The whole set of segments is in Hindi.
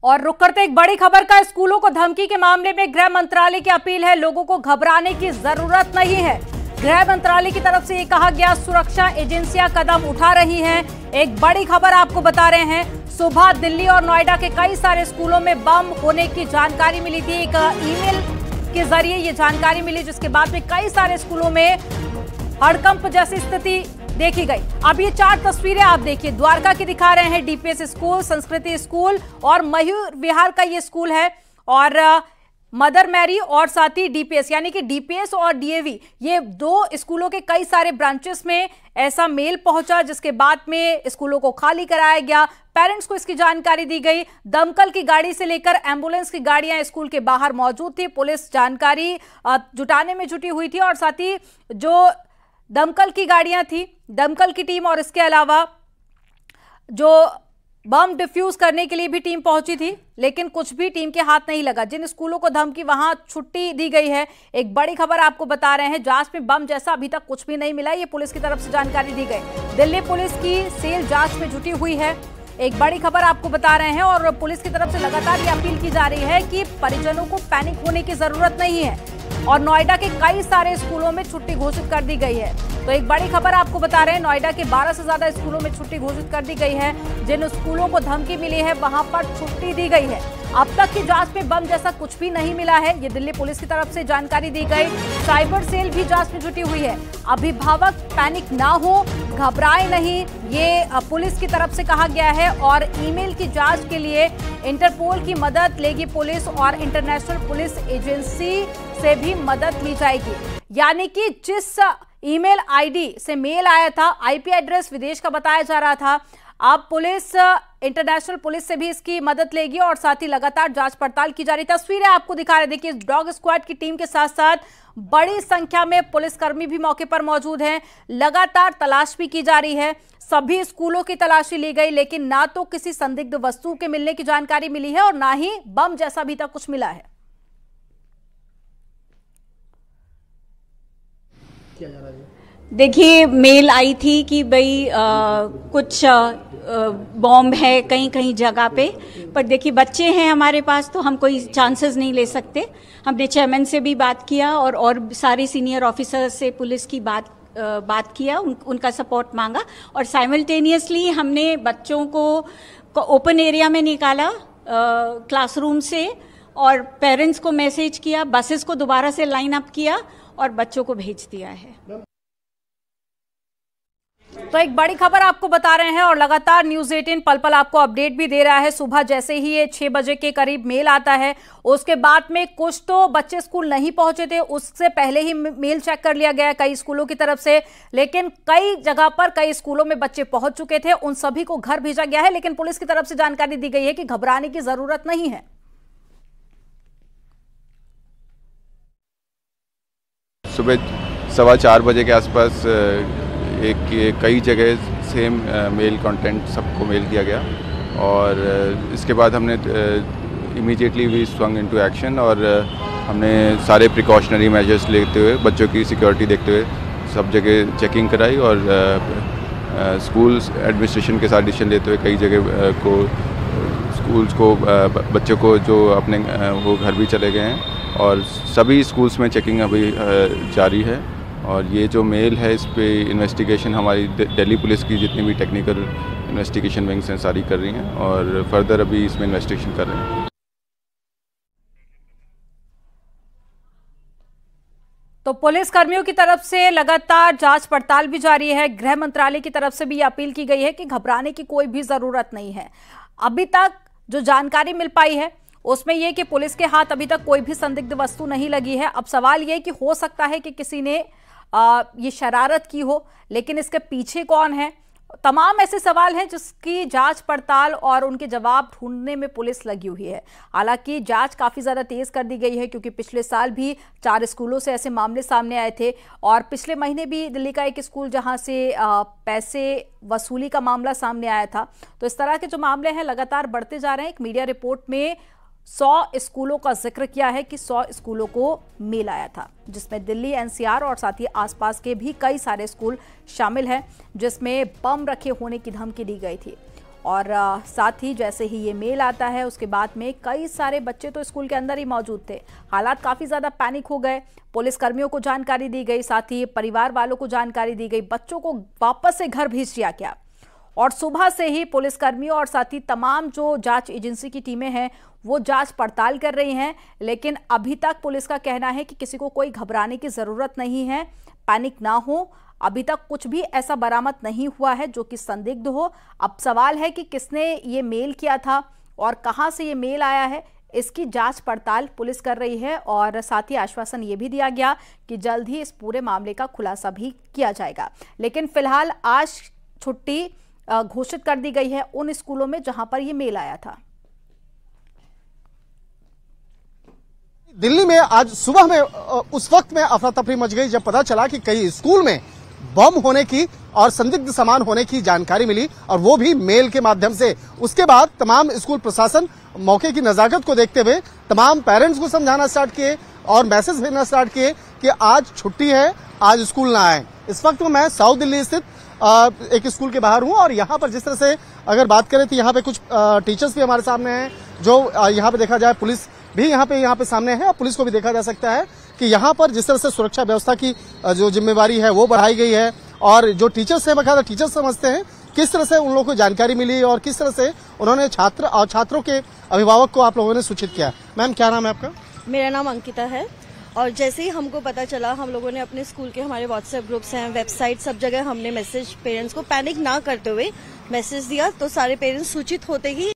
और रुक करते एक बड़ी खबर का, स्कूलों को धमकी के मामले में गृह मंत्रालय की अपील है, लोगों को घबराने की जरूरत नहीं है। गृह मंत्रालय की तरफ से ये कहा गया, सुरक्षा एजेंसियां कदम उठा रही हैं। एक बड़ी खबर आपको बता रहे हैं, सुबह दिल्ली और नोएडा के कई सारे स्कूलों में बम होने की जानकारी मिली थी। एक ईमेल के जरिए ये जानकारी मिली, जिसके बाद में कई सारे स्कूलों में हड़कंप जैसी स्थिति देखी गई। अब ये 4 तस्वीरें आप देखिए, द्वारका की दिखा रहे हैं, डीपीएस स्कूल, संस्कृति स्कूल और मयूर विहार का ये स्कूल है, और मदर मैरी और साथ ही डीपीएस, यानी कि डीपीएस और डीएवी, ये 2 स्कूलों के कई सारे ब्रांचेस में ऐसा मेल पहुंचा, जिसके बाद में स्कूलों को खाली कराया गया। पेरेंट्स को इसकी जानकारी दी गई। दमकल की गाड़ी से लेकर एम्बुलेंस की गाड़ियां स्कूल के बाहर मौजूद थी। पुलिस जानकारी जुटाने में जुटी हुई थी, और साथ ही जो दमकल की गाड़ियां थी, दमकल की टीम, और इसके अलावा जो बम डिफ्यूज करने के लिए भी टीम पहुंची थी, लेकिन कुछ भी टीम के हाथ नहीं लगा। जिन स्कूलों को धमकी, वहां छुट्टी दी गई है। एक बड़ी खबर आपको बता रहे हैं, जांच में बम जैसा अभी तक कुछ भी नहीं मिला, ये पुलिस की तरफ से जानकारी दी गई। दिल्ली पुलिस की सेल जांच में जुटी हुई है। एक बड़ी खबर आपको बता रहे हैं, और पुलिस की तरफ से लगातार ये अपील की जा रही है कि परिजनों को पैनिक होने की जरूरत नहीं है, और नोएडा के कई सारे स्कूलों में छुट्टी घोषित कर दी गई है। तो एक बड़ी खबर आपको बता रहे हैं, नोएडा के 12 से ज्यादा स्कूलों में छुट्टी घोषित कर दी गई है। जिन स्कूलों को धमकी मिली है, वहां पर छुट्टी दी गई है। अब तक की जांच में बम जैसा कुछ भी नहीं मिला है, ये दिल्ली पुलिस की तरफ से जानकारी दी गई। साइबर सेल भी जांच में जुटी हुई है। अभिभावक पैनिक ना हो, घबराए नहीं, ये पुलिस की तरफ से कहा गया है। और ईमेल की जांच के लिए इंटरपोल की मदद लेगी पुलिस, और इंटरनेशनल पुलिस एजेंसी से भी मदद ली जाएगी। यानी कि जिस ईमेल आईडी से मेल आया था, आईपी एड्रेस विदेश का बताया जा रहा था, अब पुलिस इंटरनेशनल पुलिस से भी इसकी मदद लेगी, और साथ ही लगातार जांच पड़ताल की जा रही। तस्वीरें आपको दिखा रहे, देखिए डॉग स्क्वाड की टीम के साथ साथ बड़ी संख्या में पुलिसकर्मी भी मौके पर मौजूद हैं। लगातार तलाश भी की जा रही है। सभी स्कूलों की तलाशी ली गई, लेकिन ना तो किसी संदिग्ध वस्तु के मिलने की जानकारी मिली है, और ना ही बम जैसा अभी तक कुछ मिला है। देखिए, मेल आई थी कि भाई कुछ बॉम्ब है कहीं कहीं जगह पे, पर देखिए बच्चे हैं हमारे पास, तो हम कोई चांसेस नहीं ले सकते। हमने चेयरमैन से भी बात किया, और सारे सीनियर ऑफिसर्स से पुलिस की बात किया, उनका सपोर्ट मांगा, और साइमल्टेनियसली हमने बच्चों को ओपन एरिया में निकाला क्लासरूम से, और पेरेंट्स को मैसेज किया, बसेस को दोबारा से लाइन अप किया, और बच्चों को भेज दिया है। तो एक बड़ी खबर आपको बता रहे हैं, और लगातार न्यूज़ 18 पल पल आपको अपडेट भी दे रहा है। सुबह जैसे ही ये 6 बजे के करीब मेल आता है, उसके बाद में कुछ तो बच्चे स्कूल नहीं पहुंचे थे, उससे पहले ही मेल चेक कर लिया गया कई स्कूलों की तरफ से, लेकिन कई जगह पर कई स्कूलों में बच्चे पहुंच चुके थे, उन सभी को घर भेजा गया है। लेकिन पुलिस की तरफ से जानकारी दी गई है कि घबराने की जरूरत नहीं है। सुबह 4:15 बजे के आसपास कई जगह सेम मेल कंटेंट सबको मेल किया गया, और इसके बाद हमने immediately we swung into action, और हमने सारे प्रिकॉशनरी मेजर्स लेते हुए, बच्चों की सिक्योरिटी देखते हुए सब जगह चेकिंग कराई, और स्कूल्स एडमिनिस्ट्रेशन के साथ डिसीजन लेते हुए कई जगह को स्कूल्स को बच्चों को जो अपने वो घर भी चले गए हैं, और सभी स्कूल्स में चेकिंग अभी जारी है। और ये जो मेल है, इस पे इन्वेस्टिगेशन हमारी दिल्ली पुलिस की जितनी भी टेक्निकल इन्वेस्टिगेशन विंग्स हैं सारी कर रही हैं, और फर्दर अभी इसमें इन्वेस्टिगेशन कर रहे हैं। तो पुलिस कर्मियों की तरफ से लगातार जांच पड़ताल भी जारी है। गृह मंत्रालय की तरफ से भी ये अपील की गई है कि घबराने की कोई भी जरूरत नहीं है। अभी तक जो जानकारी मिल पाई है, उसमें यह कि पुलिस के हाथ अभी तक कोई भी संदिग्ध वस्तु नहीं लगी है। अब सवाल यह कि हो सकता है कि किसी ने ये शरारत की हो, लेकिन इसके पीछे कौन है, तमाम ऐसे सवाल हैं जिसकी जांच पड़ताल और उनके जवाब ढूंढने में पुलिस लगी हुई है। हालांकि जांच काफ़ी ज़्यादा तेज कर दी गई है, क्योंकि पिछले साल भी 4 स्कूलों से ऐसे मामले सामने आए थे, और पिछले महीने भी दिल्ली का एक स्कूल जहां से पैसे वसूली का मामला सामने आया था। तो इस तरह के जो मामले हैं लगातार बढ़ते जा रहे हैं। एक मीडिया रिपोर्ट में 100 स्कूलों का जिक्र किया है कि 100 स्कूलों को मेल आया था, जिसमें दिल्ली, एनसीआर और साथ ही आसपास के भी कई सारे स्कूल शामिल हैं, जिसमें बम रखे होने की धमकी दी गई थी। और साथ ही जैसे ही ये मेल आता है उसके बाद में कई सारे बच्चे तो स्कूल के अंदर ही मौजूद थे। हालात काफ़ी ज़्यादा पैनिक हो गए। पुलिस कर्मियों को जानकारी दी गई, साथ ही परिवार वालों को जानकारी दी गई, बच्चों को वापस से घर भेज दिया गया और सुबह से ही पुलिसकर्मियों और साथ ही तमाम जो जांच एजेंसी की टीमें हैं वो जांच पड़ताल कर रही हैं। लेकिन अभी तक पुलिस का कहना है कि किसी को कोई घबराने की ज़रूरत नहीं है, पैनिक ना हो। अभी तक कुछ भी ऐसा बरामद नहीं हुआ है जो कि संदिग्ध हो। अब सवाल है कि किसने ये मेल किया था और कहां से ये मेल आया है, इसकी जांच पड़ताल पुलिस कर रही है। और साथ ही आश्वासन ये भी दिया गया कि जल्द ही इस पूरे मामले का खुलासा भी किया जाएगा। लेकिन फिलहाल आज छुट्टी घोषित कर दी गई है उन स्कूलों में जहां पर ये मेल आया था। दिल्ली में आज सुबह में उस वक्त में अफरा तफरी मच गई जब पता चला कि कई स्कूल में बम होने की और संदिग्ध सामान होने की जानकारी मिली, और वो भी मेल के माध्यम से। उसके बाद तमाम स्कूल प्रशासन मौके की नजाकत को देखते हुए तमाम पेरेंट्स को समझाना स्टार्ट किए और मैसेज भेजना स्टार्ट किए कि आज छुट्टी है, आज स्कूल ना आए। इस वक्त मैं साउथ दिल्ली स्थित एक स्कूल के बाहर हूं और यहाँ पर जिस तरह से अगर बात करें तो यहाँ पे कुछ टीचर्स भी हमारे सामने हैं, जो यहाँ पे देखा जाए पुलिस भी यहाँ पे सामने है। पुलिस को भी देखा जा सकता है कि यहाँ पर जिस तरह से सुरक्षा व्यवस्था की जो जिम्मेवारी है वो बढ़ाई गई है, और जो टीचर्स हैं बकायदा टीचर्स समझते हैं किस तरह से उन लोगों को जानकारी मिली और किस तरह से उन्होंने छात्र और छात्रों के अभिभावक को आप लोगों ने सूचित किया। मैम, क्या नाम है आपका? मेरा नाम अंकिता है, और जैसे ही हमको पता चला हम लोगों ने अपने स्कूल के हमारे व्हाट्सएप ग्रुप्स हैं, वेबसाइट, सब जगह हमने मैसेज पेरेंट्स को पैनिक ना करते हुए मैसेज दिया। तो सारे पेरेंट्स सूचित होते ही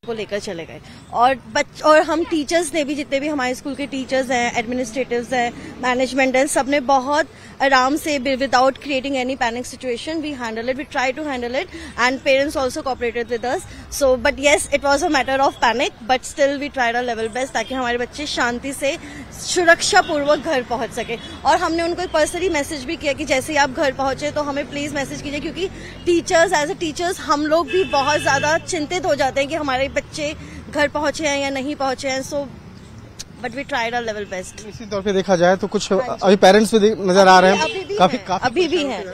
को लेकर चले गए, और हम टीचर्स ने भी, जितने भी हमारे स्कूल के टीचर्स हैं, एडमिनिस्ट्रेटिव्स हैं, मैनेजमेंट है, सबने बहुत आराम से without creating any panic situation we handle it, we try to handle it, and parents also cooperated with us. So but yes, it was a matter of panic, but still we tried our level best ताकि हमारे बच्चे शांति से सुरक्षा पूर्वक घर पहुंच सके। और हमने उनको एक पर्सनली मैसेज भी किया कि जैसे ही आप घर पहुंचे तो हमें प्लीज मैसेज कीजिए, क्योंकि टीचर्स एज ए टीचर्स हम लोग भी बहुत ज्यादा चिंतित हो जाते हैं कि हमारे बच्चे घर पहुंचे हैं या नहीं पहुंचे हैं। So but we tried our level best. इसी तौर पे देखा जाए तो कुछ अभी पेरेंट्स भी नजर आ रहे हैं, अभी भी हैं,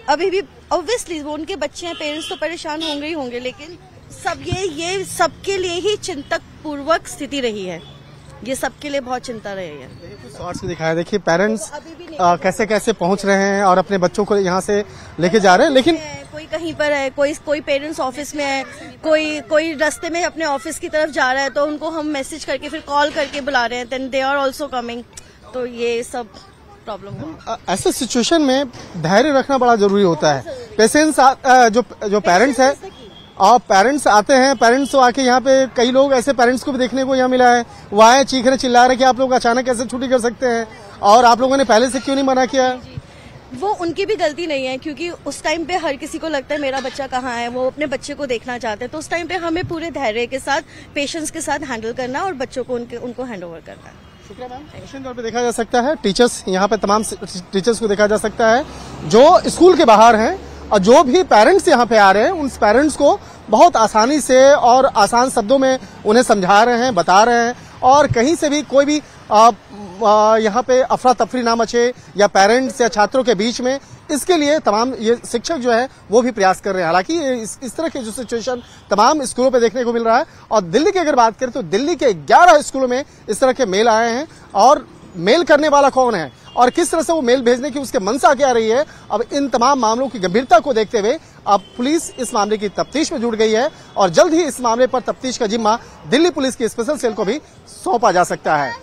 अभी भी ऑब्वियसली वो उनके बच्चे हैं, पेरेंट्स तो परेशान होंगे ही होंगे, लेकिन सब ये सबके लिए ही चिंतक पूर्वक स्थिति रही है, ये सबके लिए बहुत चिंता रही है। शॉर्ट्स भी दिखाया, देखिए पेरेंट्स कैसे कैसे पहुंच रहे हैं और अपने बच्चों को यहाँ से लेके जा रहे हैं। लेकिन कोई कहीं पर है, कोई पेरेंट्स ऑफिस में है, कोई रास्ते में अपने ऑफिस की तरफ जा रहा है, तो उनको हम मैसेज करके फिर कॉल करके बुला रहे हैं, then they are also coming. तो ये सब प्रॉब्लम है। ऐसे सिचुएशन में धैर्य रखना बड़ा जरूरी होता है। पेशेंस जो पेरेंट्स है और पेरेंट्स आते हैं, पेरेंट्स तो आके यहाँ पे कई लोग ऐसे पेरेंट्स को भी देखने को यहाँ मिला है, वो आए चीख रहे चिल्ला रहे कि आप लोग अचानक कैसे छुट्टी कर सकते हैं और आप लोगों ने पहले से क्यों नहीं मना किया। वो उनकी भी गलती नहीं है, क्योंकि उस टाइम पे हर किसी को लगता है मेरा बच्चा कहाँ है, वो अपने बच्चे को देखना चाहते हैं। तो उस टाइम पे हमें पूरे धैर्य के साथ, पेशेंस के साथ हैंडल करना और बच्चों को उनको हैंड ओवर करना है। शुक्रिया मैम। निश्चित तौर पे देखा जा सकता है टीचर्स, यहाँ पे तमाम टीचर्स को देखा जा सकता है जो स्कूल के बाहर हैं, और जो भी पेरेंट्स यहाँ पे आ रहे हैं उन पेरेंट्स को बहुत आसानी से और आसान शब्दों में उन्हें समझा रहे हैं, बता रहे हैं, और कहीं से भी कोई भी यहाँ पे अफरा तफरी ना मचे या पेरेंट्स या छात्रों के बीच में, इसके लिए तमाम ये शिक्षक जो है वो भी प्रयास कर रहे हैं। हालांकि इस तरह के जो सिचुएशन तमाम स्कूलों पे देखने को मिल रहा है, और दिल्ली की अगर बात करें तो दिल्ली के 11 स्कूलों में इस तरह के मेल आए हैं, और मेल करने वाला कौन है और किस तरह से वो मेल भेजने की उसके मंशा क्या रही है, अब इन तमाम मामलों की गंभीरता को देखते हुए अब पुलिस इस मामले की तफ्तीश में जुट गई है, और जल्द ही इस मामले पर तफ्तीश का जिम्मा दिल्ली पुलिस की स्पेशल सेल को भी सौंपा जा सकता है।